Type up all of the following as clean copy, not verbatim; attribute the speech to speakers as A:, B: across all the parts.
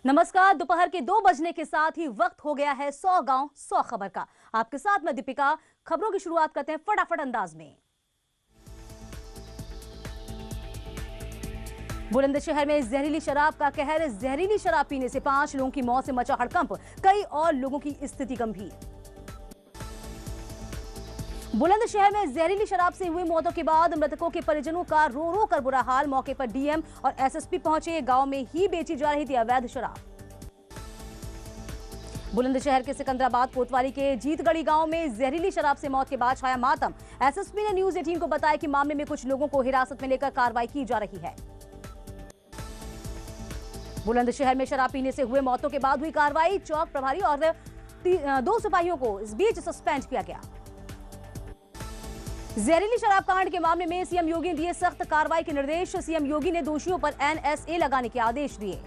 A: नमस्कार। दोपहर के 2 बजने के साथ ही वक्त हो गया है 100 गांव 100 खबर का। आपके साथ मैं दीपिका। खबरों की शुरुआत करते हैं फटाफट अंदाज में। बुलंदशहर में जहरीली शराब का कहर। जहरीली शराब पीने से 5 लोगों की मौत से मचा हड़कंप, कई और लोगों की स्थिति गंभीर। बुलंदशहर में जहरीली शराब से हुई मौतों के बाद मृतकों के परिजनों का रो रो कर बुरा हाल। मौके पर डीएम और एसएसपी पहुंचे। गांव में ही बेची जा रही थी अवैध शराब। बुलंदशहर के सिकंदराबाद कोतवाली के जीतगढ़ी गांव में जहरीली शराब से मौत के बाद छाया मातम। एसएसपी ने न्यूज 18 को बताया कि मामले में कुछ लोगों को हिरासत में लेकर कार्रवाई की जा रही है। बुलंदशहर में शराब पीने से हुए मौतों के बाद हुई कार्रवाई। चौक प्रभारी और 2 सिपाहियों को इस बीच सस्पेंड किया गया। जहरीली शराब कांड के मामले में सीएम योगी ने दिए सख्त कार्रवाई के निर्देश। सीएम योगी ने दोषियों पर एनएसए लगाने के आदेश दिए।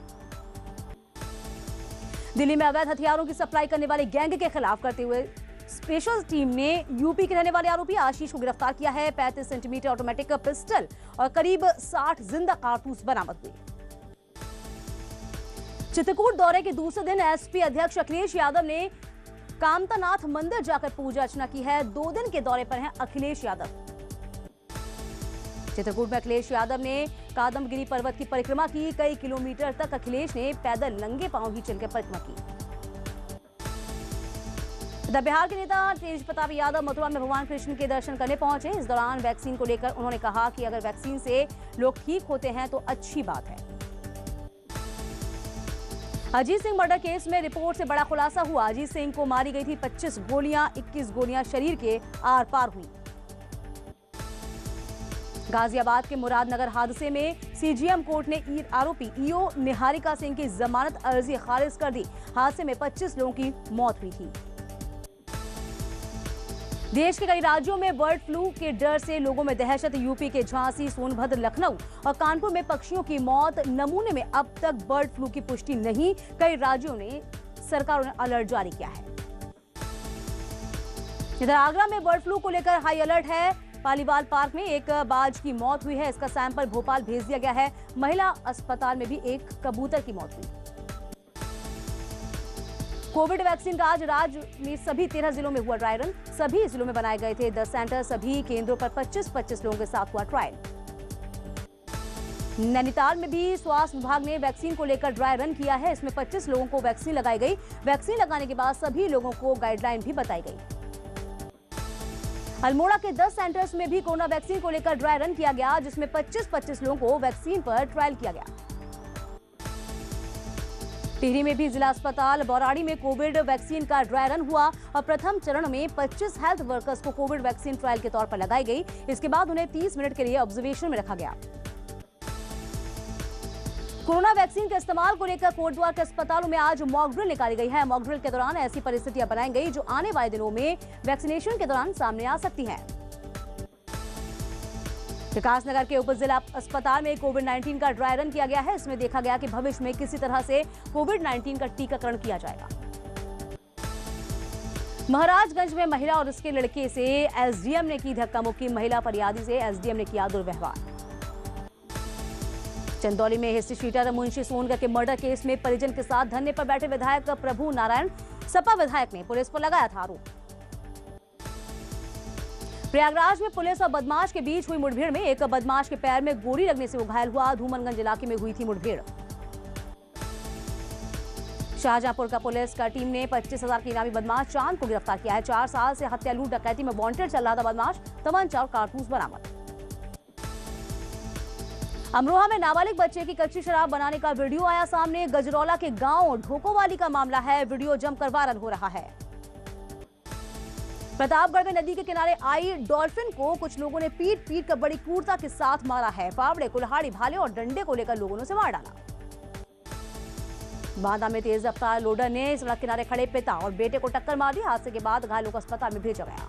A: दिल्ली में अवैध हथियारों की सप्लाई करने वाले गैंग के खिलाफ करते हुए स्पेशल टीम ने यूपी के रहने वाले आरोपी आशीष को गिरफ्तार किया है। 35 सेंटीमीटर ऑटोमेटिक पिस्टल और करीब 60 जिंदा कारतूस बरामद हुए। चित्रकूट दौरे के दूसरे दिन एसपी अध्यक्ष अखिलेश यादव ने कामतानाथ मंदिर जाकर पूजा अर्चना की है। 2 दिन के दौरे पर हैं अखिलेश यादव। चित्रकूट में अखिलेश यादव ने कादमगिरी पर्वत की परिक्रमा की। कई किलोमीटर तक अखिलेश ने पैदल नंगे पांव ही चलकर परिक्रमा की। बिहार के नेता तेज प्रताप यादव मथुरा में भगवान कृष्ण के दर्शन करने पहुंचे। इस दौरान वैक्सीन को लेकर उन्होंने कहा कि अगर वैक्सीन से लोग ठीक होते हैं तो अच्छी बात है। अजीत सिंह मर्डर केस में रिपोर्ट से बड़ा खुलासा हुआ। अजीत सिंह को मारी गई थी 25 गोलियां। 21 गोलियां शरीर के आर पार हुई। गाजियाबाद के मुरादनगर हादसे में सीजीएम कोर्ट ने आरोपी ईओ निहारिका सिंह की जमानत अर्जी खारिज कर दी। हादसे में 25 लोगों की मौत हुई थी। देश के कई राज्यों में बर्ड फ्लू के डर से लोगों में दहशत। यूपी के झांसी, सोनभद्र, लखनऊ और कानपुर में पक्षियों की मौत। नमूने में अब तक बर्ड फ्लू की पुष्टि नहीं। कई राज्यों ने सरकारों ने अलर्ट जारी किया है। इधर आगरा में बर्ड फ्लू को लेकर हाई अलर्ट है। पालीवाल पार्क में एक बाज की मौत हुई है। इसका सैंपल भोपाल भेज दिया गया है। महिला अस्पताल में भी एक कबूतर की मौत हुई। कोविड वैक्सीन का आज राज्य में सभी 13 जिलों में हुआ ड्राई रन। सभी जिलों में बनाए गए थे 10 सेंटर। सभी केंद्रों पर 25-25 लोगों के साथ हुआ ट्रायल। नैनीताल में भी स्वास्थ्य विभाग ने वैक्सीन को लेकर ड्राई रन किया है। इसमें 25 लोगों को वैक्सीन लगाई गई। वैक्सीन लगाने के बाद सभी लोगों को गाइडलाइन भी बताई गई। अल्मोड़ा के 10 सेंटर्स में भी कोरोना वैक्सीन को लेकर ड्राई रन किया गया, जिसमें 25-25 लोगों को वैक्सीन पर ट्रायल किया गया। टिहरी में भी जिला अस्पताल बौराड़ी में कोविड वैक्सीन का ड्राई रन हुआ और प्रथम चरण में 25 हेल्थ वर्कर्स को कोविड वैक्सीन ट्रायल के तौर पर लगाई गई। इसके बाद उन्हें 30 मिनट के लिए ऑब्जर्वेशन में रखा गया। कोरोना वैक्सीन के इस्तेमाल को लेकर कोटद्वार के अस्पतालों में आज मॉक ड्रिल निकाली गई है। मॉक ड्रिल के दौरान ऐसी परिस्थितियां बनाई गई जो आने वाले दिनों में वैक्सीनेशन के दौरान सामने आ सकती हैं। विकासनगर के उप जिला अस्पताल में कोविड-19 का ड्राई रन किया गया है। इसमें देखा गया कि भविष्य में किसी तरह से कोविड-19 का टीकाकरण किया जाएगा। महाराजगंज में महिला और उसके लड़के से एसडीएम ने की धक्का मुक्की। महिला फरियादी से एसडीएम ने किया दुर्व्यवहार। चंदौली में हिस्ट्री शीटर मुंशी सोनकर के मर्डर केस में परिजन के साथ धरने पर बैठे विधायक प्रभु नारायण सपा विधायक ने पुलिस पर लगाया था आरोप। प्रयागराज में पुलिस और बदमाश के बीच हुई मुठभेड़ में एक बदमाश के पैर में गोली लगने से वो घायल हुआ। धूमनगंज इलाके में हुई थी मुठभेड़। शाहजहांपुर का पुलिस का टीम ने 25,000 के इनामी बदमाश चांद को गिरफ्तार किया है। 4 साल से हत्या लूट डकैती में वांटेड चल रहा था बदमाश। तमंचा और कारतूस बरामद। अमरोहा में नाबालिग बच्चे की कच्ची शराब बनाने का वीडियो आया सामने। गजरौला के गांव ढोकोवाली का मामला है। वीडियो जमकर वायरल हो रहा है। प्रतापगढ़ में नदी के किनारे आई डॉल्फिन को कुछ लोगों ने पीट कर बड़ी क्रूरता के साथ मारा है। फावड़े, कुल्हाड़ी, भाले और डंडे को लेकर लोगों ने उसे मार डाला। बांदा में तेज रफ्तार लोडर ने सड़क किनारे खड़े पिता और बेटे को टक्कर मार दी। हादसे के बाद घायलों को अस्पताल में भेजा गया।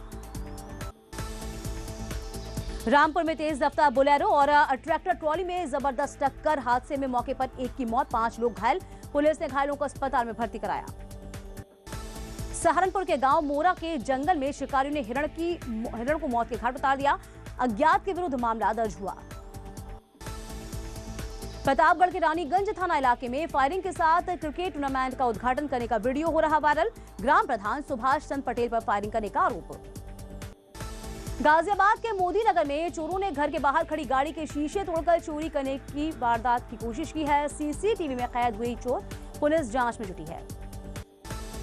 A: रामपुर में तेज रफ्तार बोलेरो और ट्रैक्टर ट्रॉली में जबरदस्त टक्कर। हादसे में मौके पर एक की मौत, 5 लोग घायल। पुलिस ने घायलों को अस्पताल में भर्ती कराया। सहारनपुर के गांव मोरा के जंगल में शिकारियों ने हिरण को मौत के घाट उतार दिया। अज्ञात के विरुद्ध मामला दर्ज हुआ। प्रतापगढ़ के रानीगंज थाना इलाके में फायरिंग के साथ क्रिकेट टूर्नामेंट का उद्घाटन करने का वीडियो हो रहा वायरल। ग्राम प्रधान सुभाष चंद्र पटेल पर फायरिंग करने का आरोप। गाजियाबाद के मोदी नगर में चोरों ने घर के बाहर खड़ी गाड़ी के शीशे तोड़कर चोरी करने की वारदात की कोशिश की है। सीसीटीवी में कैद हुई चोर पुलिस जांच में जुटी है।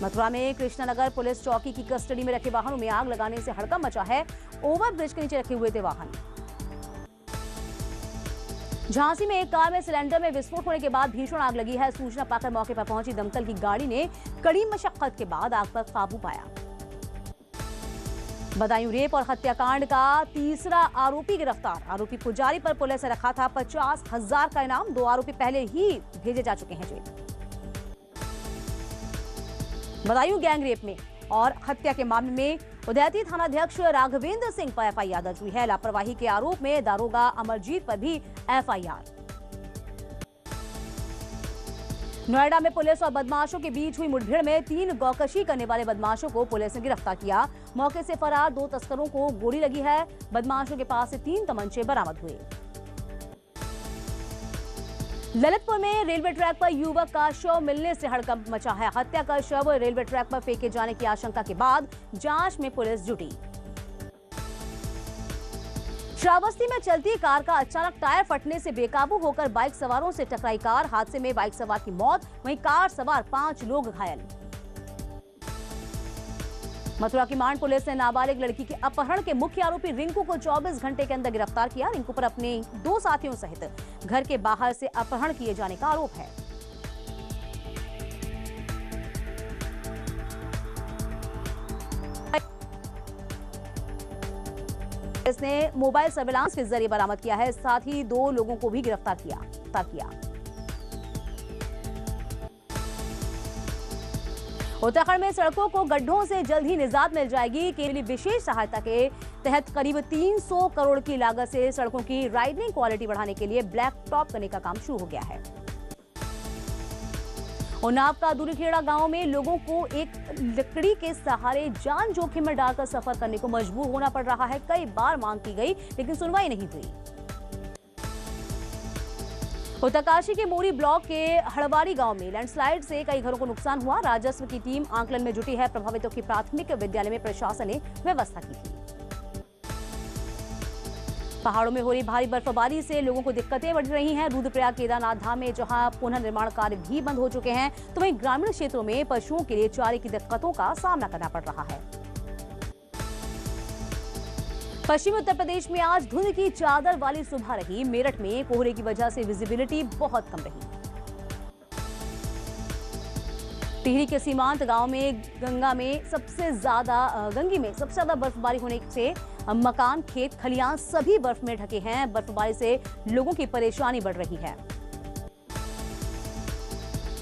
A: मथुरा में कृष्णानगर पुलिस चौकी की कस्टडी में रखे वाहनों में आग लगाने से हड़कंप मचा है। ओवरब्रिज के नीचे रखे हुए थे वाहन। झांसी में एक कार में सिलेंडर में विस्फोट होने के बाद भीषण आग लगी है। सूचना पाकर मौके पर पहुंची दमकल की गाड़ी ने कड़ी मशक्कत के बाद आग पर काबू पाया। बदायूं रेप और हत्याकांड का तीसरा आरोपी गिरफ्तार। आरोपी पुजारी पर पुलिस ने रखा था 50,000 का इनाम। 2 आरोपी पहले ही भेजे जा चुके हैं जेल। बदायूं गैंग रेप में और हत्या के मामले में उदयती थानाध्यक्ष राघवेंद्र सिंह पर एफआईआर दर्ज हुई है। लापरवाही के आरोप में दारोगा अमरजीत पर भी एफआईआर। नोएडा में पुलिस और बदमाशों के बीच हुई मुठभेड़ में 3 गौकशी करने वाले बदमाशों को पुलिस ने गिरफ्तार किया। मौके से फरार 2 तस्करों को गोली लगी है। बदमाशों के पास से 3 तमंचे बरामद हुए। ललितपुर में रेलवे ट्रैक पर युवक का शव मिलने से हड़कंप मचा है। हत्या का शव रेलवे ट्रैक पर फेंके जाने की आशंका के बाद जांच में पुलिस जुटी। श्रावस्ती में चलती कार का अचानक टायर फटने से बेकाबू होकर बाइक सवारों से टकराई कार। हादसे में बाइक सवार की मौत, वहीं कार सवार 5 लोग घायल। मथुरा की मांड पुलिस ने नाबालिग लड़की के अपहरण के मुख्य आरोपी रिंकू को 24 घंटे के अंदर गिरफ्तार किया। रिंकू पर अपने 2 साथियों सहित घर के बाहर से अपहरण किए जाने का आरोप है। पुलिस ने मोबाइल सर्विलांस के जरिए बरामद किया है। साथ ही 2 लोगों को भी गिरफ्तार किया। उत्तराखंड में सड़कों को गड्ढों से जल्द ही निजात मिल जाएगी। केंद्रीय विशेष सहायता के तहत करीब 300 करोड़ की लागत से सड़कों की राइडिंग क्वालिटी बढ़ाने के लिए ब्लैक टॉप करने का काम शुरू हो गया है। उन्नाव का दूरीखेड़ा गांव में लोगों को एक लकड़ी के सहारे जान जोखिम में डालकर सफर करने को मजबूर होना पड़ रहा है। कई बार मांग की गई लेकिन सुनवाई नहीं हुई। उत्तरकाशी के मोरी ब्लॉक के हड़वाड़ी गांव में लैंडस्लाइड से कई घरों को नुकसान हुआ। राजस्व की टीम आंकलन में जुटी है। प्रभावितों की प्राथमिक विद्यालय में प्रशासन ने व्यवस्था की थी। पहाड़ों में हो रही भारी बर्फबारी से लोगों को दिक्कतें बढ़ रही हैं। रुद्रप्रयाग केदारनाथ धाम में जहां पुनर्निर्माण कार्य भी बंद हो चुके हैं, तो वहीं ग्रामीण क्षेत्रों में पशुओं के लिए चारे की दिक्कतों का सामना करना पड़ रहा है। पश्चिमी उत्तर प्रदेश में आज धुंध की चादर वाली सुबह रही। मेरठ में कोहरे की वजह से विजिबिलिटी बहुत कम रही। टिहरी के सीमांत गांव में गंगी में सबसे ज्यादा बर्फबारी होने से मकान, खेत, खलियान सभी बर्फ में ढके हैं। बर्फबारी से लोगों की परेशानी बढ़ रही है।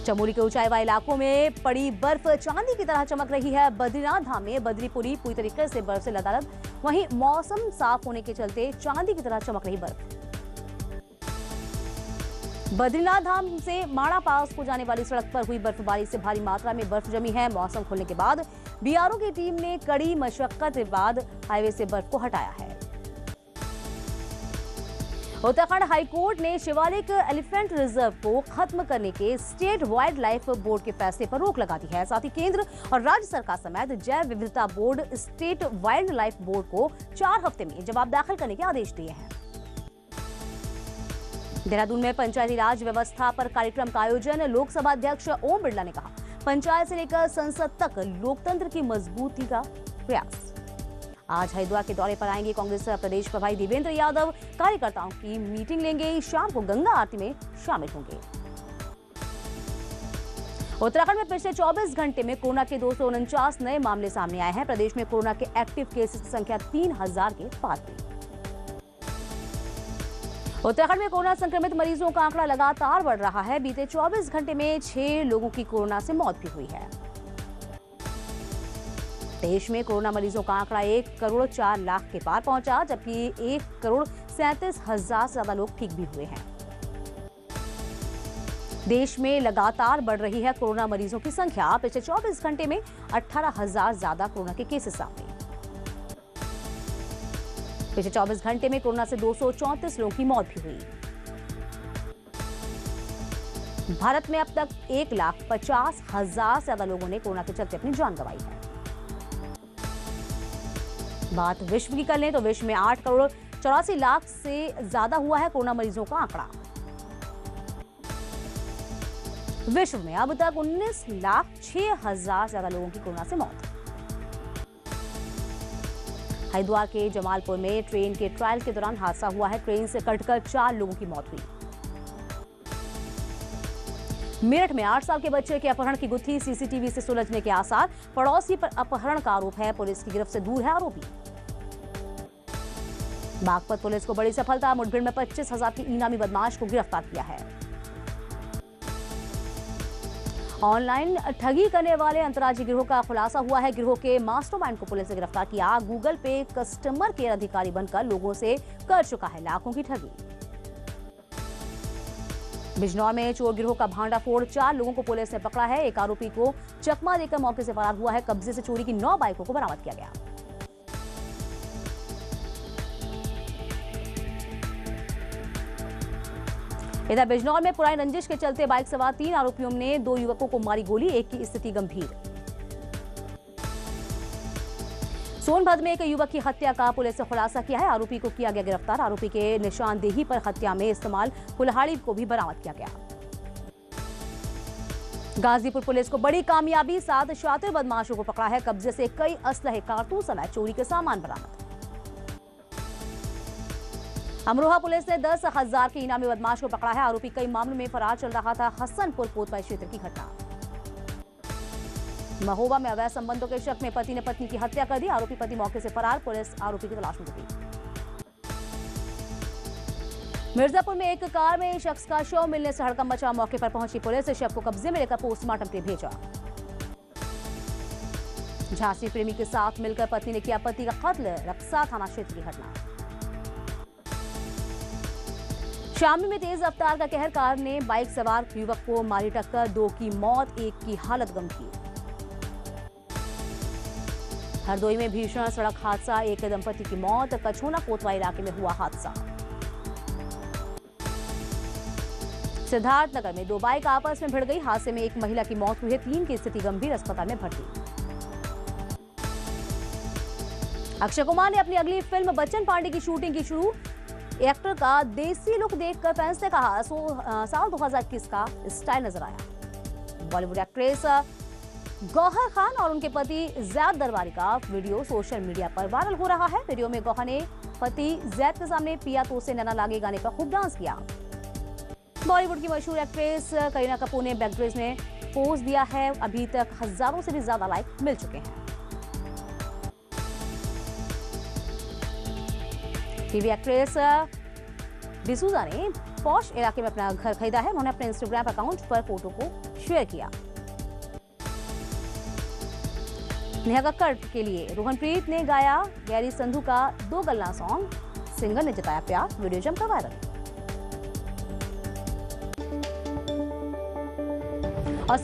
A: चमोली के ऊंचाई वाले इलाकों में पड़ी बर्फ चांदी की तरह चमक रही है। बद्रीनाथ धाम में बद्रीपुरी पूरी तरीके से बर्फ से लदालद। वहीं मौसम साफ होने के चलते चांदी की तरह चमक रही बर्फ। बद्रीनाथ धाम से माणा पास को जाने वाली सड़क पर हुई बर्फबारी से भारी मात्रा में बर्फ जमी है। मौसम खुलने के बाद बीआरओ की टीम ने कड़ी मशक्कत के बाद हाईवे से बर्फ को हटाया है। उत्तराखंड हाईकोर्ट ने शिवालिक एलिफेंट रिजर्व को खत्म करने के स्टेट वाइल्ड लाइफ बोर्ड के फैसले पर रोक लगा दी है। साथ ही केंद्र और राज्य सरकार समेत जैव विविधता board, state wild life board को 4 हफ्ते में जवाब दाखिल करने के आदेश दिए हैं। देहरादून में पंचायती राज व्यवस्था पर कार्यक्रम का आयोजन। लोकसभा अध्यक्ष ओम बिरला ने कहा, पंचायत से लेकर संसद तक लोकतंत्र की मजबूती का प्रयास। आज हरिद्वार के दौरे पर आएंगे कांग्रेस प्रदेश प्रभारी देवेंद्र यादव। कार्यकर्ताओं की मीटिंग लेंगे। शाम को गंगा आरती में शामिल होंगे। उत्तराखंड में पिछले 24 घंटे में कोरोना के 249 नए मामले सामने आए हैं। प्रदेश में कोरोना के एक्टिव केसेस की संख्या 3000 के पार हुई। उत्तराखंड में कोरोना संक्रमित मरीजों का आंकड़ा लगातार बढ़ रहा है। बीते 24 घंटे में 6 लोगों की कोरोना से मौत भी हुई है। देश में कोरोना मरीजों का आंकड़ा 1 करोड़ 4 लाख के पार पहुंचा, जबकि 1 करोड़ 37,000 से ज्यादा लोग ठीक भी हुए हैं। देश में लगातार बढ़ रही है कोरोना मरीजों की संख्या। पिछले 24 घंटे में 18,000 ज्यादा कोरोना के केसेस सामने। पिछले 24 घंटे में कोरोना से 234 लोगों की मौत भी हुई। भारत में अब तक 1,50,000 से ज्यादा लोगों ने कोरोना के चलते अपनी जान गंवाई है। बात विश्व की कर लें तो विश्व में 8,84,00,000 से ज्यादा हुआ है कोरोना मरीजों का आंकड़ा। विश्व में अब तक 19,06,000 से ज्यादा लोगों की कोरोना से मौत। हरिद्वार के जमालपुर में ट्रेन के ट्रायल के दौरान हादसा हुआ है। ट्रेन से कटकर 4 लोगों की मौत हुई। मेरठ में 8 साल के बच्चे के अपहरण की गुत्थी, सीसीटीवी से सुलझने के आसार। पड़ोसी पर अपहरण का आरोप है, पुलिस की गिरफ्त से दूर है आरोपी। बागपत पुलिस को बड़ी सफलता, मुठभेड़ में 25,000 की इनामी बदमाश को गिरफ्तार किया है। ऑनलाइन ठगी करने वाले अंतर्राज्यीय गिरोह का खुलासा हुआ है। गिरोह के मास्टरमाइंड को पुलिस ने गिरफ्तार किया। गूगल पे कस्टमर केयर अधिकारी बनकर लोगों से कर चुका है लाखों की ठगी। बिजनौर में चोर गिरोह का भांडाफोड़, 4 लोगों को पुलिस ने पकड़ा है। एक आरोपी को चकमा देकर मौके से फरार हुआ है। कब्जे से चोरी की 9 बाइकों को बरामद किया गया। इधर बिजनौर में पुरानी रंजिश के चलते बाइक सवार 3 आरोपियों ने 2 युवकों को मारी गोली, एक की स्थिति गंभीर। सोनभद्र में एक युवक की हत्या का पुलिस ने खुलासा किया है। आरोपी को किया गया गिरफ्तार। आरोपी के निशानदेही पर हत्या में इस्तेमाल कुल्हाड़ी को भी बरामद किया गया। गाजीपुर पुलिस को बड़ी कामयाबी, 7 शातिर बदमाशों को पकड़ा है। कब्जे से कई असलहे, कारतूस समेत चोरी के सामान बरामद। अमरोहा पुलिस ने 10,000 के इनामी बदमाश को पकड़ा है। आरोपी कई मामलों में फरार चल रहा था। हसनपुर कोतवाली क्षेत्र की घटना। महोबा में अवैध संबंधों के शक में पति ने पत्नी की हत्या कर दी। आरोपी पति मौके से फरार, पुलिस आरोपी की तलाश में जुटी। मिर्जापुर में एक कार में शख्स का शव मिलने से हड़कंप मचा। मौके पर पहुंची पुलिस शव को कब्जे में लेकर पोस्टमार्टम के लिए भेजा। झांसी प्रेमी के साथ मिलकर पत्नी ने किया पति का कत्ल, रक्सा थाना क्षेत्र की घटना। शामली में तेज रफ्तार का कहर, कार ने बाइक सवार युवक को मारी टक्कर, 2 की मौत, 1 की हालत गंभीर। हरदोई में भीषण सड़क हादसा, एक दंपति की मौत। कछोना कोतवाली इलाके में हुआ हादसा। सिद्धार्थनगर में 2 बाइक आपस में भिड़ गई। हादसे में एक महिला की मौत हुई है, 3 की स्थिति गंभीर, अस्पताल में भर्ती। अक्षय कुमार ने अपनी अगली फिल्म बच्चन पांडे की शूटिंग की शुरू। एक्टर का देसी लुक देखकर फैंस ने कहा साल 2021 का स्टाइल नजर आया। बॉलीवुड एक्ट्रेस गौहर खान और उनके पति जैद दरबारी का वीडियो सोशल मीडिया पर वायरल हो रहा है। वीडियो में गौहर ने पति जैद के सामने पिया तो से नैना लागे गाने पर खूब डांस किया। बॉलीवुड की मशहूर एक्ट्रेस करीना कपूर ने बैकड्रेस में पोज दिया है। अभी तक हजारों से भी ज्यादा लाइक मिल चुके हैं। टीवी एक्ट्रेस डिसूजा ने पॉश इलाके में अपना घर खरीदा है। उन्होंने अपने इंस्टाग्राम अकाउंट पर फोटो को शेयर किया। नेहा कक्कड़ के लिए रोहनप्रीत ने गाया गैरी संधू का 2 गल्ला सॉन्ग। सिंगर ने जताया प्यार, वीडियो जमकर वायरल। और